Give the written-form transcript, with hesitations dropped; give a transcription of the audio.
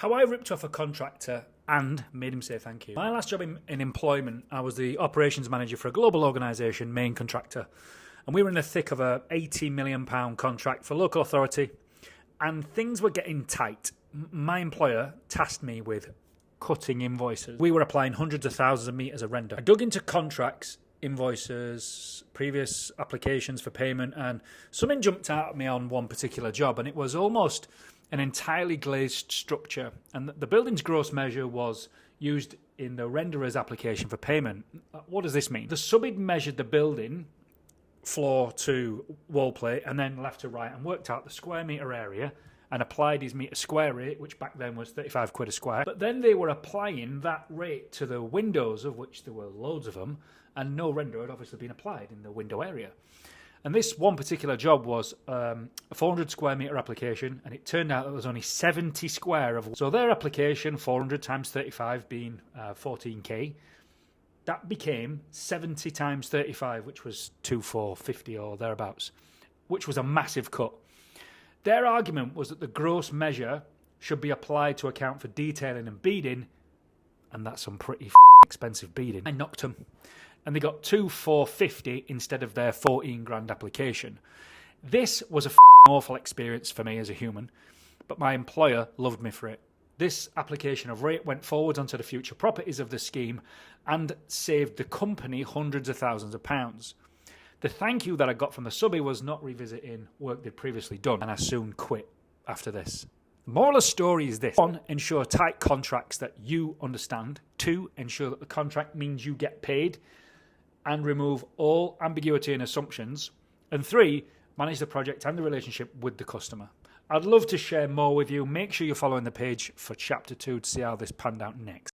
How I ripped off a contractor and made him say thank you. My last job in employment, I was the operations manager for a global organisation, main contractor. And we were in the thick of a £80 million contract for local authority. And things were getting tight. My employer tasked me with cutting invoices. We were applying hundreds of thousands of metres of render. I dug into contracts, invoices, previous applications for payment, and something jumped out at me on one particular job, and it was almost an entirely glazed structure, and the building's gross measure was used in the renderer's application for payment. What does this mean? The sub had measured the building floor to wall plate and then left to right and worked out the square metre area and applied his metre square rate, which back then was 35 quid a square. But then they were applying that rate to the windows, of which there were loads of them, and no render had obviously been applied in the window area. And this one particular job was a 400 square metre application, and it turned out that there was only 70 square of. So their application, 400 times 35 being 14k, that became 70 times 35, which was 2450 or thereabouts, which was a massive cut. Their argument was that the gross measure should be applied to account for detailing and beading, and that's some pretty expensive beading. I knocked them, and they got 2,450 instead of their 14 grand application. This was a awful experience for me as a human, but my employer loved me for it. This application of rate went forward onto the future properties of the scheme and saved the company hundreds of thousands of pounds. The thank you that I got from the subby was not revisiting work they'd previously done, and I soon quit after this. The moral of the story is this. 1, ensure tight contracts that you understand. 2, ensure that the contract means you get paid and remove all ambiguity and assumptions. And 3, manage the project and the relationship with the customer. I'd love to share more with you. Make sure you're following the page for chapter 2 to see how this panned out next.